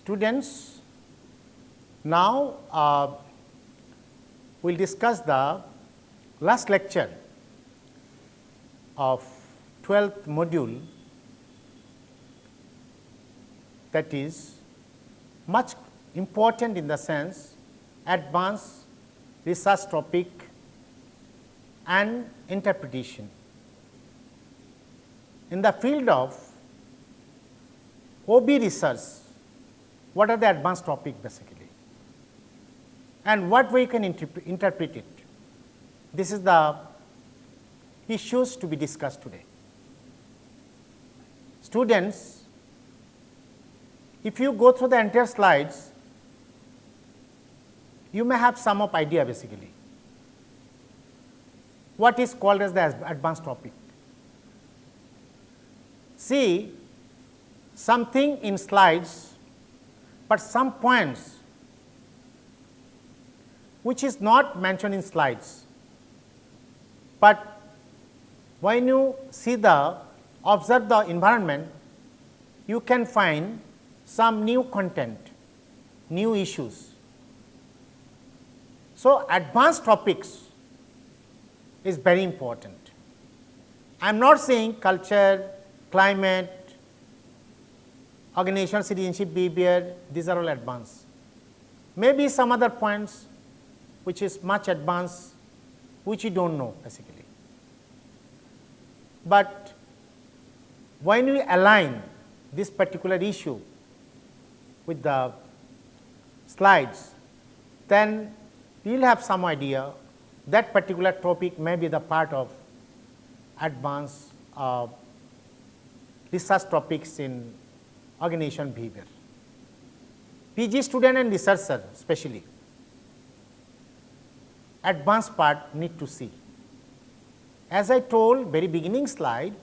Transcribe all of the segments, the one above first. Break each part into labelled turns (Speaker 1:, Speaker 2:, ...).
Speaker 1: Students, now we will discuss the last lecture of 12th module, that is much important in the sense advanced research topic and interpretation. In the field of OB research, what are the advanced topic basically and what way you can interpret it? This is the issues to be discussed today. Students, if you go through the entire slides, you may have some of idea basically what is called as the advanced topic. See something in slides, but some points which is not mentioned in slides, but when you see the observe the environment, you can find some new content, new issues. So, advanced topics is very important. I am not saying culture, climate, organizational citizenship behavior, these are all advanced. Maybe some other points which is much advanced, which you do not know basically. But when we align this particular issue with the slides, then we will have some idea that particular topic may be the part of advanced research topics in organization behavior. PG student and researcher especially, advanced part need to see. As I told very beginning slide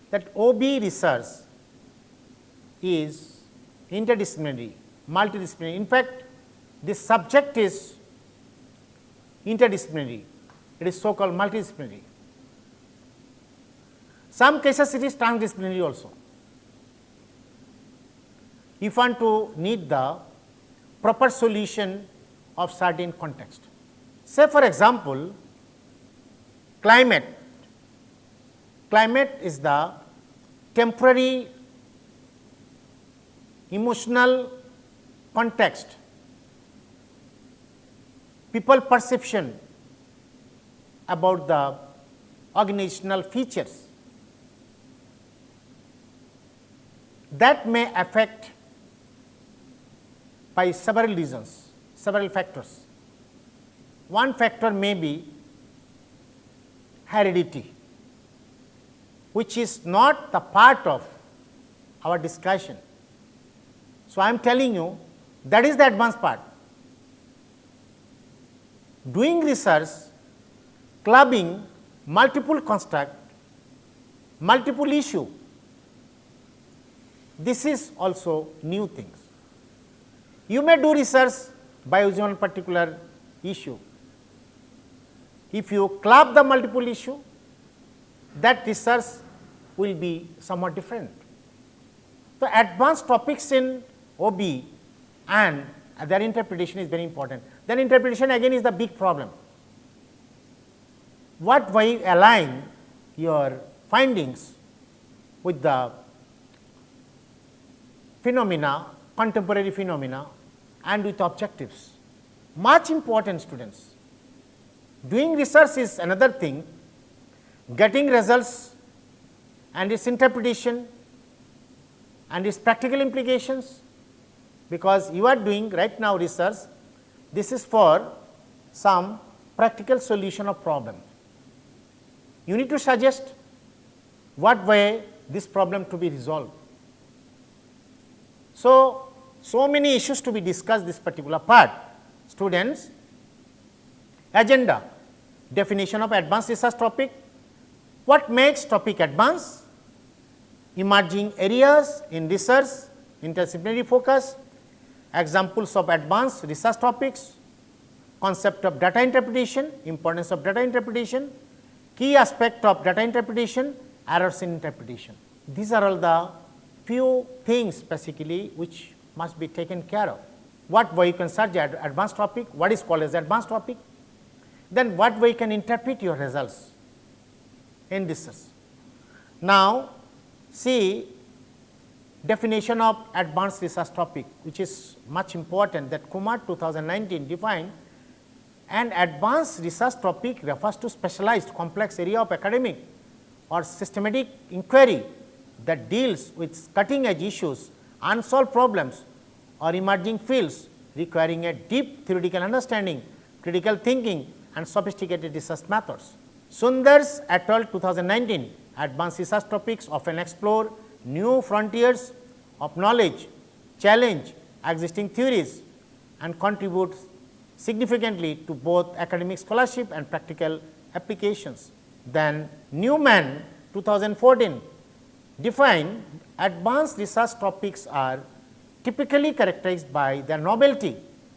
Speaker 1: that OB research is interdisciplinary, multidisciplinary. In fact, this subject is interdisciplinary, it is so called multidisciplinary. Some cases it is transdisciplinary also. If you want to need the proper solution of certain context. Say for example, climate. Climate is the temporary emotional context, people perception about the organizational features that may affect by several reasons, several factors. One factor may be heredity, which is not the part of our discussion. So, I am telling you that is the advanced part. Doing research, clubbing multiple construct, multiple issue, this is also new things. You may do research by using one particular issue. If you club the multiple issue, that research will be somewhat different. So, advanced topics in OB and their interpretation is very important. Then interpretation again is the big problem. What way align your findings with the phenomena, contemporary phenomena and with objectives. Much important, students. Doing research is another thing, getting results and its interpretation and its practical implications, because you are doing right now research, this is for some practical solution of problem. You need to suggest what way this problem to be resolved. So many issues to be discussed this particular part. Students, agenda, definition of advanced research topic, what makes topic advanced, emerging areas in research, interdisciplinary focus, examples of advanced research topics, concept of data interpretation, importance of data interpretation, key aspect of data interpretation, errors in interpretation. These are all the few things basically which must be taken care of. What way you can search advanced topic, what is called as advanced topic, then what way you can interpret your results in research. Now, see definition of advanced research topic, which is much important, that Kumar 2019 defined an advanced research topic refers to specialized complex area of academic or systematic inquiry that deals with cutting edge issues, unsolved problems or emerging fields requiring a deep theoretical understanding, critical thinking and sophisticated research methods. Sundars et al. 2019 advanced research topics often explore new frontiers of knowledge, challenge existing theories and contribute significantly to both academic scholarship and practical applications. Then Newman 2014 defined advanced research topics are typically characterized by their novelty,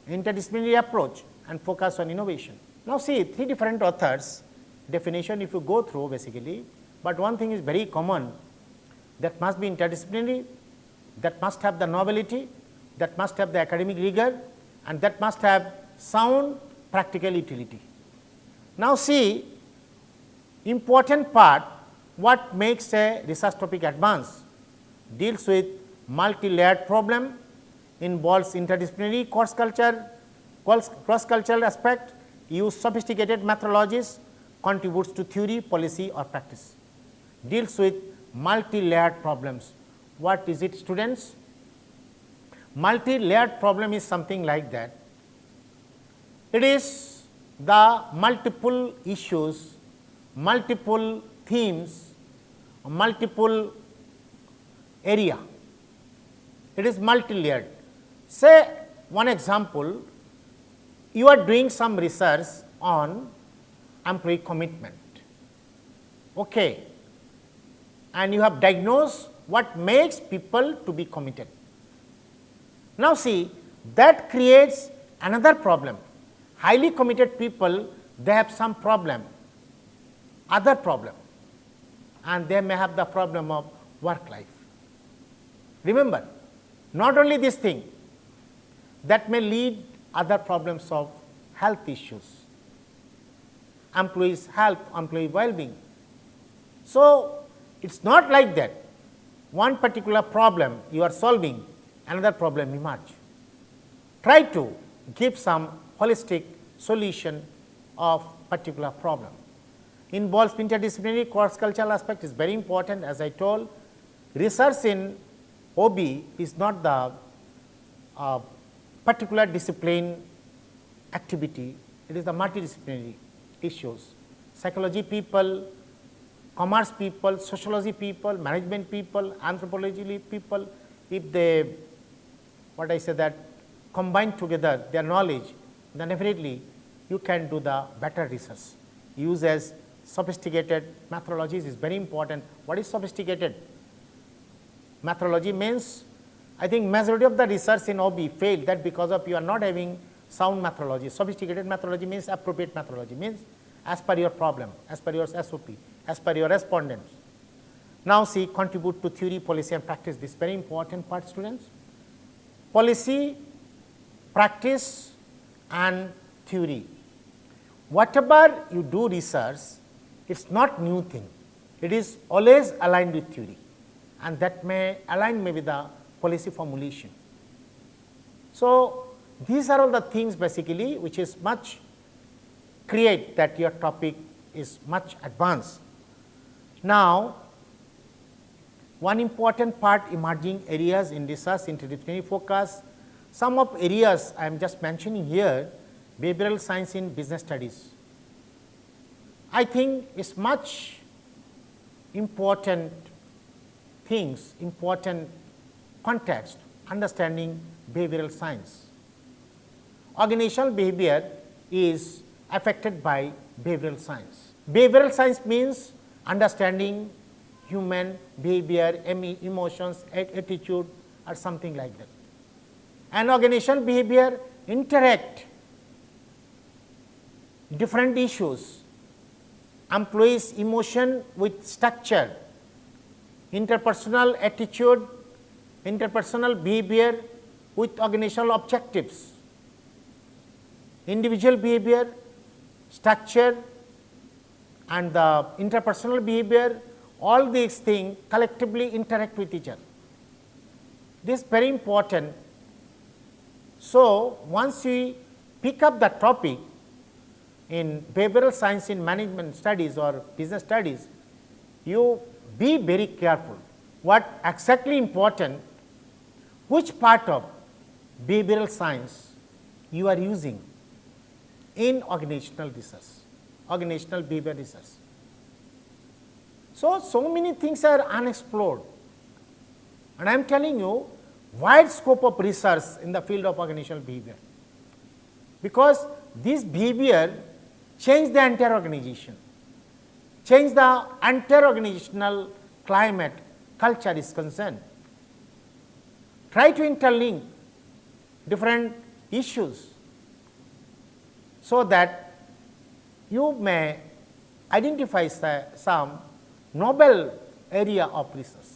Speaker 1: interdisciplinary approach and focus on innovation. Now, see three different authors definition if you go through basically, but one thing is very common, that must be interdisciplinary, that must have the novelty, that must have the academic rigor and that must have sound practical utility. Now, see important part, what makes a research topic advanced, deals with multi-layered problem, involves interdisciplinary cross-cultural aspect, use sophisticated methodologies, contributes to theory, policy or practice, deals with multi-layered problems. What is it, students? Multi-layered problem is something like that. It is the multiple issues, multiple themes, multiple area. It is multi-layered. Say one example, you are doing some research on employee commitment, okay, and you have diagnosed what makes people to be committed. Now, see that creates another problem. Highly committed people, they have some problem, other problem, and they may have the problem of work life. Remember, not only this thing, that may lead other problems of health issues, employees' health, employee well-being. So, it is not like that one particular problem you are solving, another problem emerge. Try to give some holistic solution of particular problem. Involves interdisciplinary cross-cultural aspect is very important. As I told, research in OB is not the particular discipline activity, it is the multidisciplinary issues. Psychology people, commerce people, sociology people, management people, anthropology people, if they, what I say, that combine together their knowledge, then definitely you can do the better research. Use as sophisticated methodologies is very important. What is sophisticated? Methodology means, I think majority of the research in OB failed, that because of you are not having sound methodology. Sophisticated methodology means appropriate methodology, means as per your problem, as per your SOP, as per your respondents. Now, see contribute to theory, policy and practice, this very important part, students. Policy, practice and theory. Whatever you do research, it is not new thing, it is always aligned with theory, and that may align maybe the policy formulation. So, these are all the things basically which is much create that your topic is much advanced. Now, one important part, emerging areas in research, interdisciplinary focus. Some of areas I am just mentioning here, behavioral science in business studies. I think is much important things, important context, understanding behavioral science. Organizational behavior is affected by behavioral science. Behavioral science means understanding human behavior, emotions, attitude or something like that. And organizational behavior interact different issues, employees' emotion with structure, interpersonal attitude, interpersonal behavior with organizational objectives. Individual behavior, structure and the interpersonal behavior, all these things collectively interact with each other. This is very important. So, once we pick up the topic in behavioral science in management studies or business studies, you be very careful what exactly important, which part of behavioral science you are using in organizational research, organizational behavior research. So many things are unexplored, and I am telling you wide scope of research in the field of organizational behavior, because this behavior change the entire organization, change the entire organizational climate, culture is concerned. Try to interlink different issues so that you may identify some novel area of research.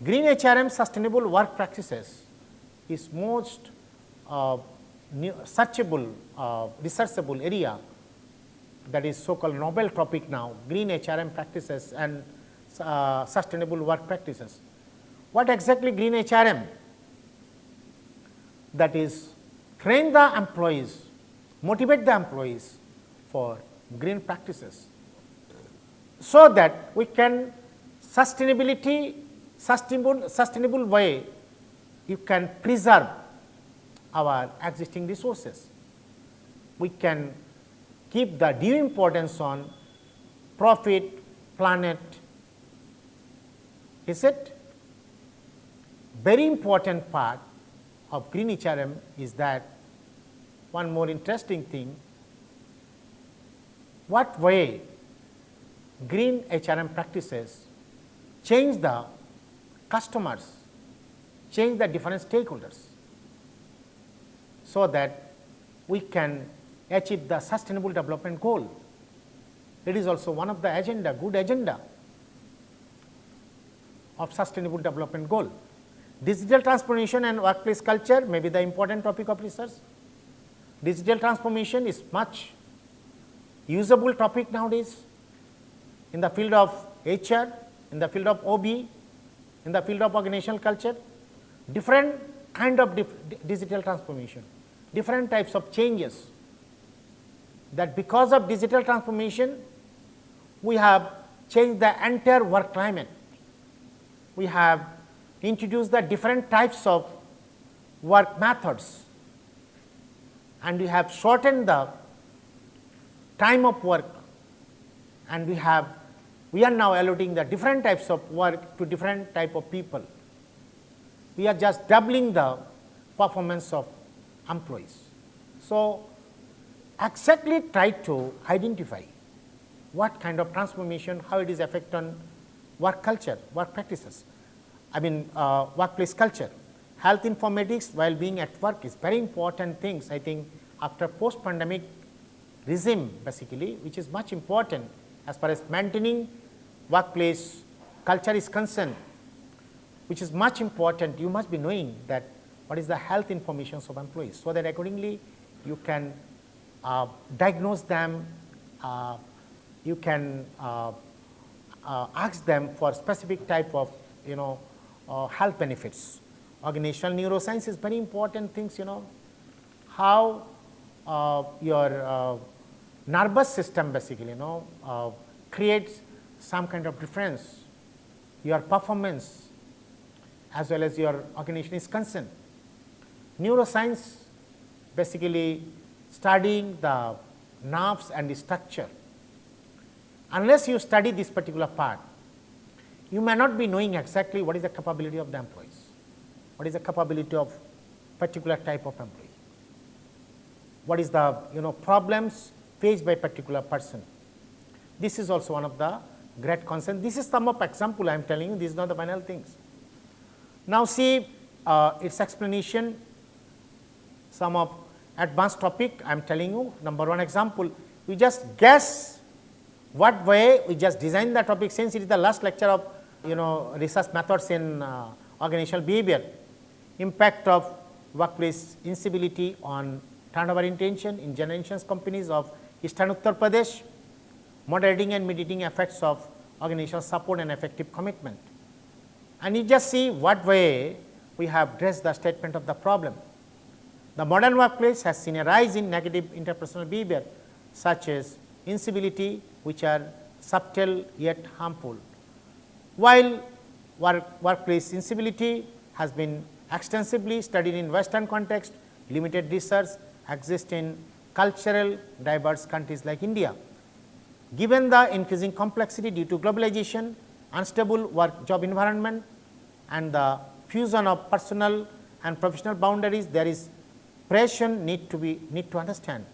Speaker 1: Green HRM sustainable work practices is most searchable, researchable area, that is so called novel topic now, green HRM practices and sustainable work practices. What exactly green HRM? That is train the employees, motivate the employees for green practices, so that we can sustainable way you can preserve our existing resources. We can keep the due importance on profit, planet. Is it? Very important part of green HRM is that one more interesting thing, what way green HRM practices change the customers, change the different stakeholders, so that we can achieve the sustainable development goal. It is also one of the agenda, good agenda of sustainable development goal. Digital transformation and workplace culture may be the important topic of research. Digital transformation is much usable topic nowadays in the field of HR, in the field of OB, in the field of organizational culture. Different kind of digital transformation, different types of changes, that because of digital transformation we have changed the entire work climate. We have introduced the different types of work methods, and we have shortened the time of work, and we are now allocating the different types of work to different type of people. We are just doubling the performance of employees. So, exactly try to identify what kind of transformation, how it is affect on work culture, work practices, workplace culture. Health informatics while being at work is very important things, I think, after post pandemic regime basically, which is much important as far as maintaining workplace culture is concerned, which is much important. You must be knowing that what is the health information of employees, so that accordingly you can diagnose them, you can ask them for specific type of health benefits. Organizational neuroscience is very important things, how your nervous system basically creates some kind of difference, your performance as well as your organization is concerned. Neuroscience basically studying the nerves and the structure. Unless you study this particular part, you may not be knowing exactly what is the capability of the employees, what is the capability of particular type of employee, what is the problems faced by particular person. This is also one of the great concerns. This is some of example I am telling you, these are not the final things. Now see its explanation, some of advanced topic I am telling you. Number one example, we just guess what way we just design the topic, since it is the last lecture of research methods in organizational behavior. Impact of workplace incivility on turnover intention in generations companies of Eastern Uttar Pradesh, moderating and mitigating effects of organizational support and effective commitment. And you just see what way we have addressed the statement of the problem. The modern workplace has seen a rise in negative interpersonal behavior such as incivility, which are subtle yet harmful. While workplace incivility has been extensively studied in Western context, limited research exists in cultural diverse countries like India. Given the increasing complexity due to globalization, unstable work job environment and the fusion of personal and professional boundaries, there is pressure need to understand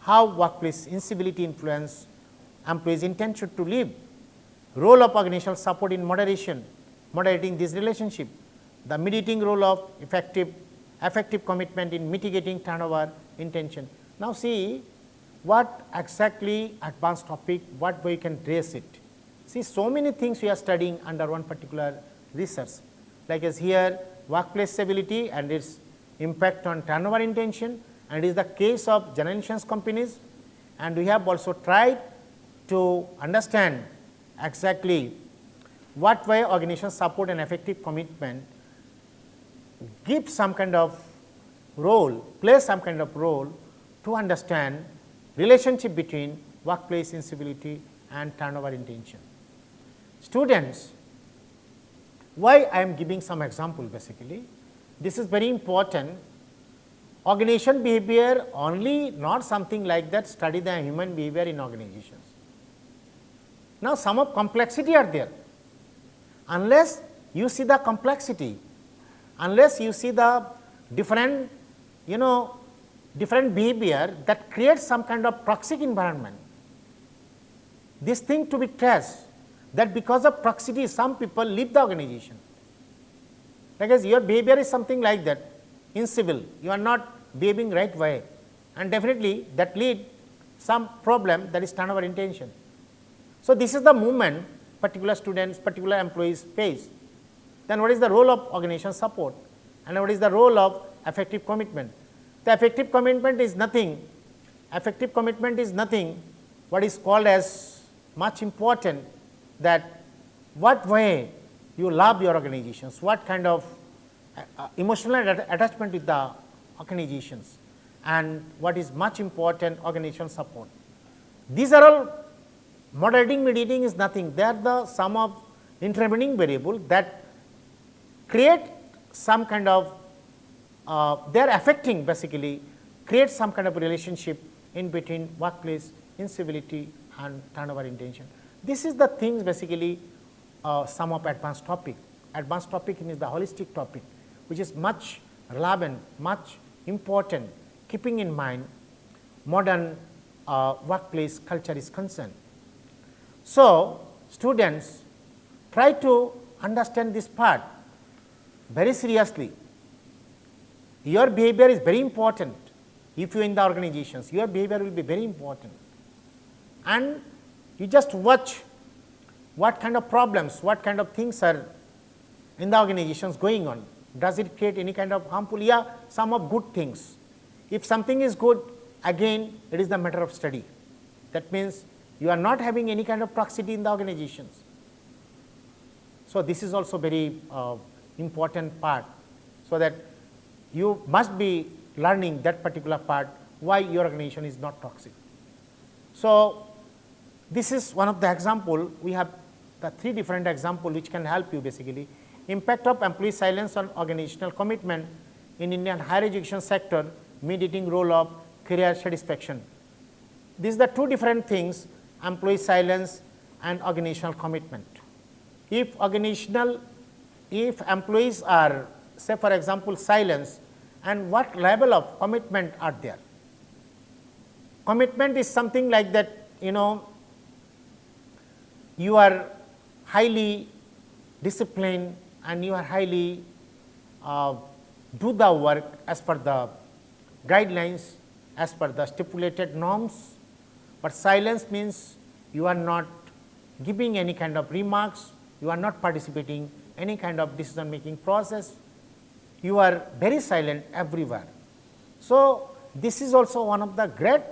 Speaker 1: how workplace incivility influence employees' intention to live, role of organizational support in moderating this relationship, the mediating role of effective commitment in mitigating turnover intention. Now, see what exactly advanced topic, what way you can trace it. See, so many things we are studying under one particular research, like as here workplace stability and its impact on turnover intention, and it is the case of general insurance companies, and we have also tried to understand exactly what way organization support and effective commitment give some kind of role, play some kind of role to understand relationship between workplace incivility and turnover intention. Students, why I am giving some example basically, this is very important. Organization behavior only not something like that, study the human behavior in organizations. Now, some of complexity are there. Unless you see the complexity, unless you see the different, different behavior that creates some kind of toxic environment, this thing to be traced, that because of proximity some people leave the organization. Because your behavior is something like that, incivil, you are not behaving right way, and definitely that lead some problem, that is turnover intention. So, this is the movement particular students, particular employees face. Then what is the role of organization support, and what is the role of effective commitment? The effective commitment is nothing, what is called as much important, that what way you love your organizations, what kind of emotional attachment with the organizations, and what is much important, organization support. These are all moderating, mediating is nothing, they are the sum of intervening variable that create some kind of, they are affecting basically, create some kind of relationship in between workplace incivility and turnover intention. This is the things basically some of advanced topic. Advanced topic is the holistic topic, which is much relevant, much important, keeping in mind modern workplace culture is concerned. So, students try to understand this part very seriously. Your behavior is very important. If you are in the organizations, your behavior will be very important, and you just watch what kind of problems, what kind of things are in the organizations going on. Does it create any kind of harmful? Yeah, some of good things. If something is good, again it is the matter of study. That means you are not having any kind of proximity in the organizations. So, this is also very important part, so that you must be learning that particular part, why your organization is not toxic. So, this is one of the example. We have the 3 different example which can help you basically. Impact of employee silence on organizational commitment in Indian higher education sector, mediating role of career satisfaction. These are the 2 different things, employee silence and organizational commitment. If employees are, say for example, silence, and what level of commitment are there? Commitment is something like that, you are highly disciplined and you are highly do the work as per the guidelines, as per the stipulated norms, but silence means you are not giving any kind of remarks, you are not participating any kind of decision making process, you are very silent everywhere. So, this is also one of the great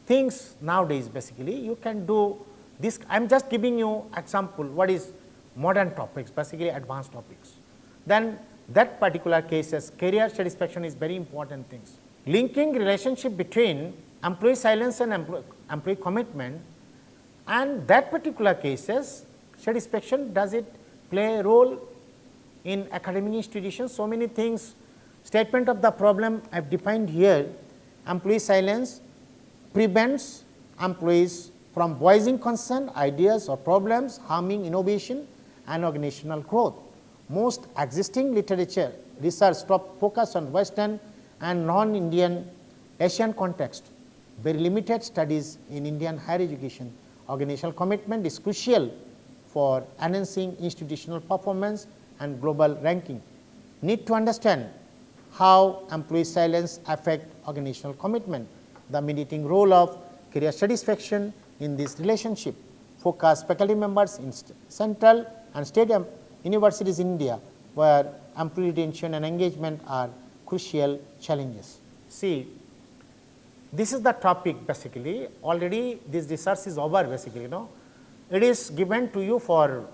Speaker 1: things nowadays. Basically, you can do this. I am just giving you example what is modern topics, basically advanced topics. Then that particular cases, career satisfaction is very important things. Linking relationship between employee silence and employee commitment, and that particular cases satisfaction, does it play a role in academic institutions? So many things. Statement of the problem I have defined here. Employee silence prevents employees from voicing concern, ideas or problems harming innovation and organizational growth. Most existing literature research focus on Western and non-Indian Asian context. Very limited studies in Indian higher education. Organizational commitment is crucial for enhancing institutional performance and global ranking. Need to understand how employee silence affect organizational commitment, the mediating role of career satisfaction in this relationship. Focus faculty members in central and state universities in India, where employee retention and engagement are crucial challenges. See, this is the topic basically. Already this research is over basically, It is given to you for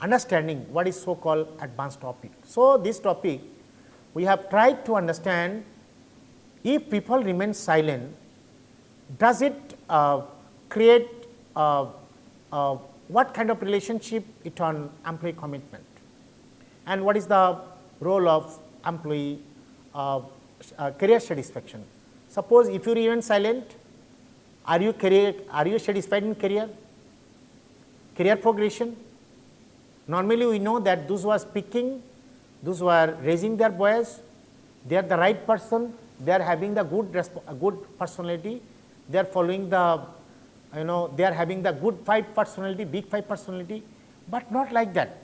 Speaker 1: understanding what is so called advanced topic. So, this topic we have tried to understand, if people remain silent, does it create what kind of relationship it on employee commitment, and what is the role of employee career satisfaction. Suppose if you remain silent, are you satisfied in career progression? Normally we know that those who are speaking, those who are raising their voice, they are the right person, they are having the good personality, they are following the, they are having the good five personality, big five personality, but not like that.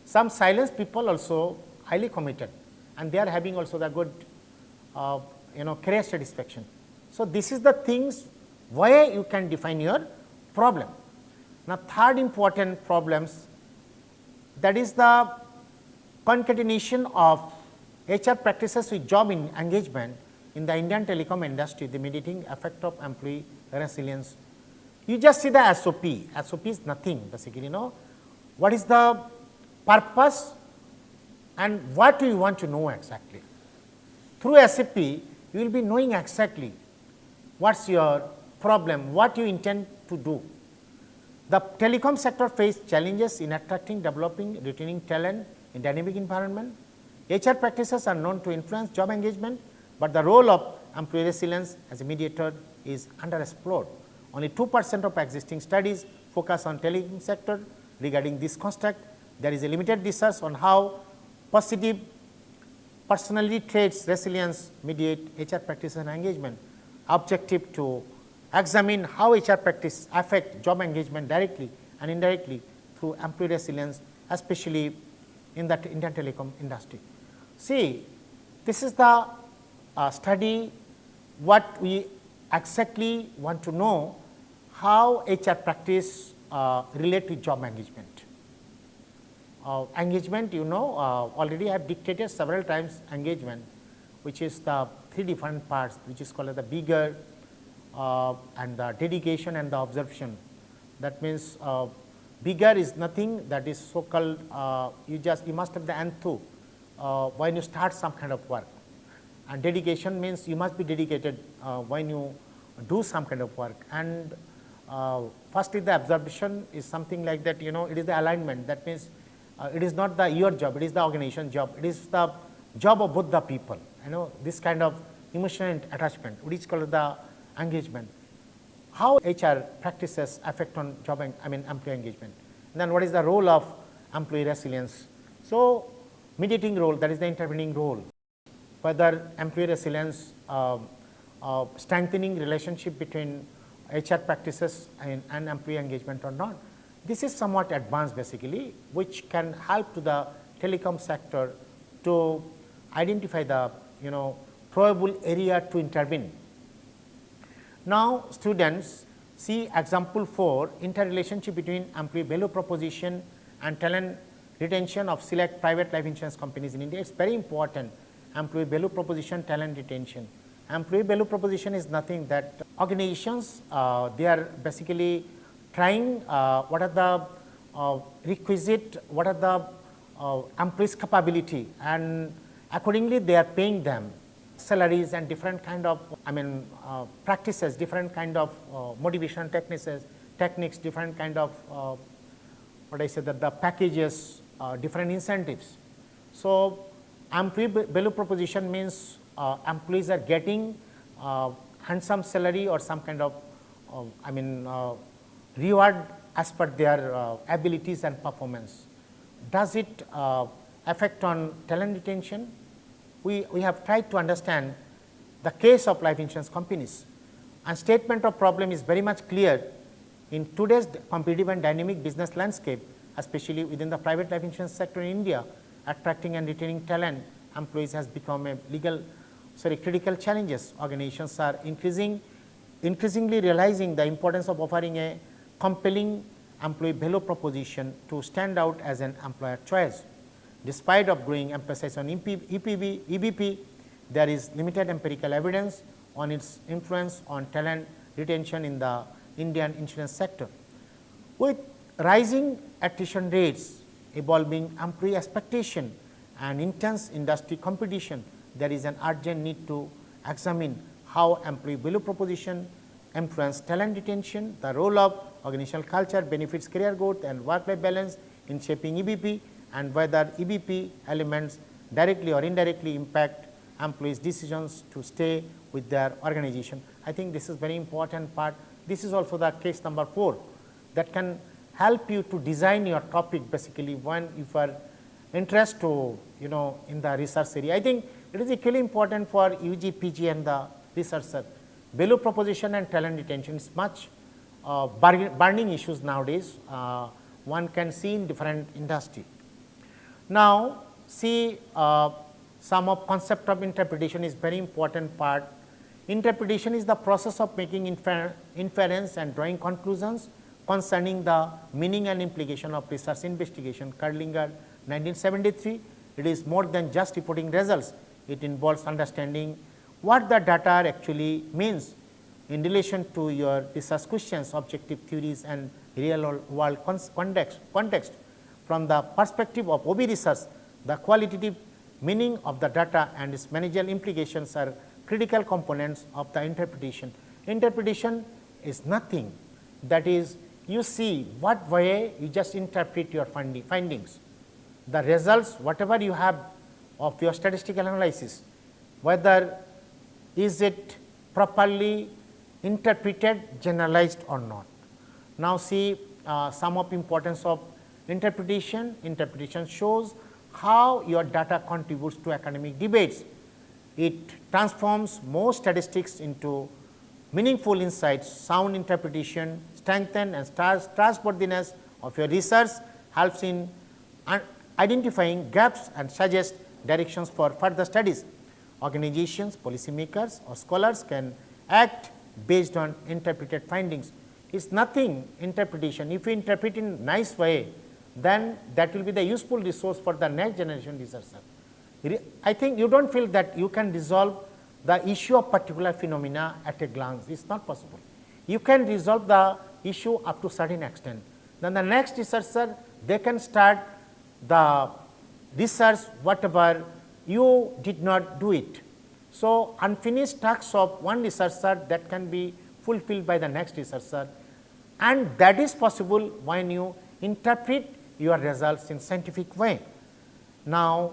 Speaker 1: Some silence people also highly committed, and they are having also the good career satisfaction. So, this is the things where you can define your problem. Now, third important problems, that is the concatenation of HR practices with job engagement in the Indian telecom industry, the mitigating effect of employee resilience. You just see the SOP. SOP is nothing basically, what is the purpose and what do you want to know exactly. Through SOP, you will be knowing exactly what is your problem, what you intend to do. The telecom sector faces challenges in attracting, developing, retaining talent in dynamic environment. HR practices are known to influence job engagement, but the role of employee resilience as a mediator is underexplored. Only 2% of existing studies focus on telecom sector regarding this construct. There is a limited research on how positive personality traits resilience mediate HR practices and engagement. Objective to examine how HR practice affect job engagement directly and indirectly through employee resilience, especially in the Indian telecom industry. See, this is the study what we exactly want to know, how HR practice relate to job engagement. Engagement, already I have dictated several times engagement, which is the three different parts, which is called the bigger and the dedication and the observation. That means bigger is nothing, that is so called you must have the enthu when you start some kind of work, and dedication means you must be dedicated when you do some kind of work. And firstly, the observation is something like that, it is the alignment. That means it is not your job, it is the organization job, it is the job of both the people, this kind of emotional attachment, which is called the engagement. How HR practices affect on employee engagement. And then what is the role of employee resilience? So, mediating role, that is the intervening role, whether employee resilience strengthening relationship between HR practices and employee engagement or not. This is somewhat advanced basically, which can help to the telecom sector to identify the probable area to intervene. Now, students, see example 4, interrelationship between employee value proposition and talent retention of select private life insurance companies in India. It's very important. Employee value proposition, talent retention. Employee value proposition is nothing that organizations, they are basically trying what are the requisite, what are the employees' capability, and accordingly they are paying them salaries and different kind of practices, different kind of motivation techniques, different kind of what I say that the packages, different incentives. So employee value proposition means employees are getting handsome salary or some kind of reward as per their abilities and performance. Does it affect on talent retention? We have tried to understand the case of life insurance companies, and statement of problem is very much clear. In today's competitive and dynamic business landscape, especially within the private life insurance sector in India, attracting and retaining talent employees has become a critical challenges. Organizations are increasingly realizing the importance of offering a compelling employee value proposition to stand out as an employer choice. Despite of growing emphasis on EBP, there is limited empirical evidence on its influence on talent retention in the Indian insurance sector. With rising attrition rates, evolving employee expectation and intense industry competition, there is an urgent need to examine how employee value proposition influence talent retention, the role of organizational culture benefits career growth and work-life balance in shaping EBP, and whether EBP elements directly or indirectly impact employees' decisions to stay with their organization. I think this is very important part. This is also the case number 4 that can help you to design your topic basically when you are interested to in the research area. I think it is equally important for UG, PG and the researcher. Value proposition and talent retention is much burning issues nowadays. One can see in different industry. Now, see some of concept of interpretation is very important part. Interpretation is the process of making inference and drawing conclusions concerning the meaning and implication of research investigation. Kurtlinger, 1973. It is more than just reporting results. It involves understanding what the data actually means in relation to your research questions, objective theories and real world context. From the perspective of OB research, the qualitative meaning of the data and its managerial implications are critical components of the interpretation. Interpretation is nothing, that is you see what way you just interpret your findings. The results whatever you have of your statistical analysis, whether is it properly interpreted, generalized or not. Now, see some of importance of interpretation. Interpretation shows how your data contributes to academic debates. It transforms more statistics into meaningful insights. Sound interpretation strengthen and trustworthiness of your research, helps in identifying gaps and suggest directions for further studies. Organizations, policymakers or scholars can act based on interpreted findings. It's nothing interpretation. If you interpret in nice way, then that will be the useful resource for the next generation researcher. I think you don't feel that you can resolve the issue of particular phenomena at a glance. It's not possible. You can resolve the issue up to certain extent. Then the next researcher, they can start the research whatever you did not do it. So, unfinished tasks of one researcher that can be fulfilled by the next researcher, and that is possible when you interpret your results in scientific way. Now,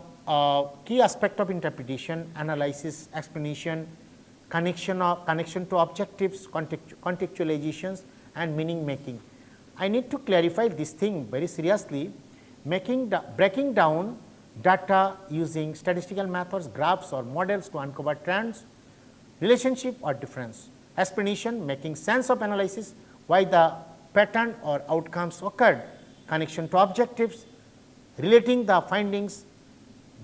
Speaker 1: key aspect of interpretation: analysis, explanation, connection to objectives, contextualizations and meaning making. I need to clarify this thing very seriously. Breaking down data using statistical methods, graphs or models to uncover trends, relationship or difference. Explanation, making sense of analysis, why the pattern or outcomes occurred. Connection to objectives, relating the findings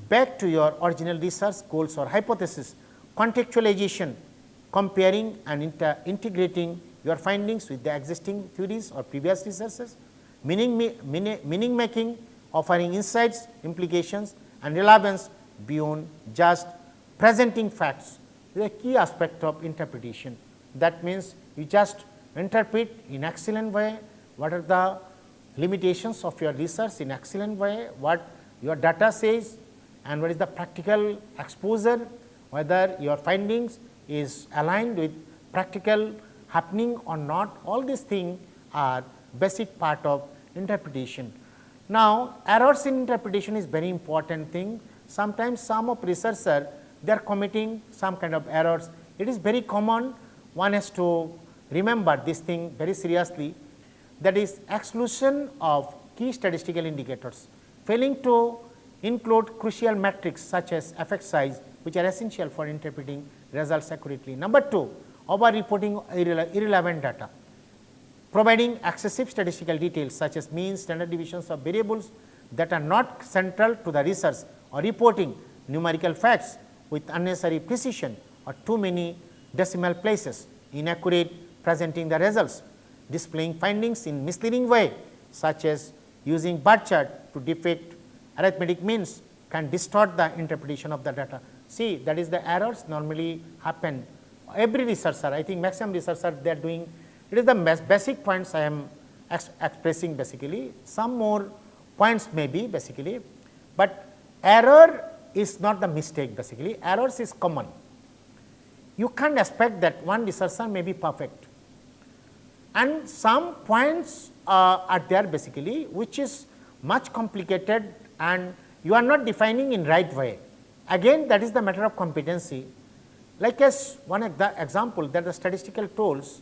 Speaker 1: back to your original research goals or hypothesis. Contextualization, comparing and integrating your findings with the existing theories or previous researches. Meaning making, offering insights, implications and relevance beyond just presenting facts is a key aspect of interpretation. That means, you just interpret in excellent way what are the limitations of your research in excellent way, what your data says and what is the practical exposure, whether your findings is aligned with practical happening or not. All these things are basic part of interpretation. Now, errors in interpretation is very important thing. Sometimes some of researchers, they are committing some kind of errors. It is very common. One has to remember this thing very seriously, that is exclusion of key statistical indicators, failing to include crucial metrics such as effect size, which are essential for interpreting results accurately. Number 2, over reporting irrelevant data, providing excessive statistical details such as means, standard deviations of variables that are not central to the research, or reporting numerical facts with unnecessary precision or too many decimal places, inaccurate presenting the results, displaying findings in misleading way such as using bar chart to depict arithmetic means can distort the interpretation of the data. See, that is the errors normally happen. Every researcher, I think maximum researchers, they are doing, it is the basic points I am expressing basically, some more points may be basically, but error is not the mistake basically, errors is common. You can't expect that one researcher may be perfect, and some points are there basically which is much complicated and you are not defining in right way. Again, that is the matter of competency. Like as one example, that the statistical tools,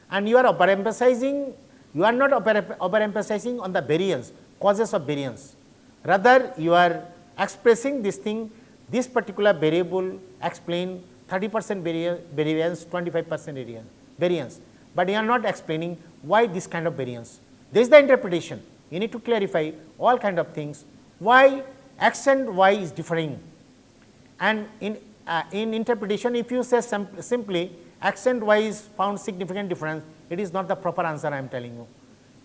Speaker 1: and you are overemphasizing, you are not overemphasizing on the variance, causes of variance. Rather, you are expressing this thing, this particular variable explain 30% variance, 25% variance, but you are not explaining why this kind of variance. This is the interpretation. You need to clarify all kind of things, why x and y is differing. And in interpretation, if you say simply x and y is found significant difference, it is not the proper answer I am telling you.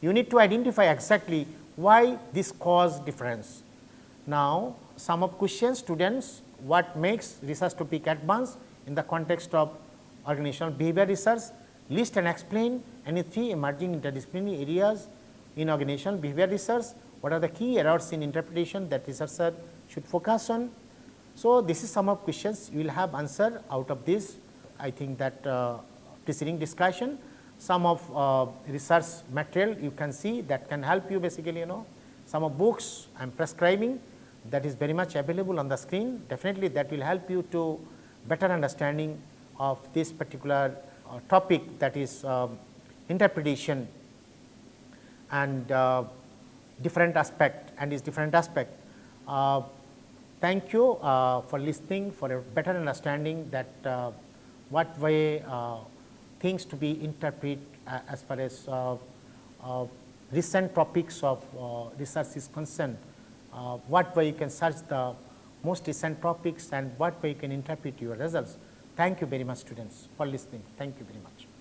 Speaker 1: You need to identify exactly why this cause difference. Now, some of questions students, what makes research topic advanced in the context of organizational behavior research, list and explain any 3 emerging interdisciplinary areas in organizational behavior research, what are the key errors in interpretation that researcher should focus on. So, this is some of questions you will have answer out of this. I think that preceding discussion, some of research material you can see that can help you basically, some of books I am prescribing, that is very much available on the screen. Definitely that will help you to better understanding of this particular topic, that is interpretation and different aspect and its different aspect. Thank you for listening, for a better understanding that what way things to be interpreted as far as recent topics of research is concerned, what way you can search the most recent topics and what way you can interpret your results. Thank you very much students for listening. Thank you very much.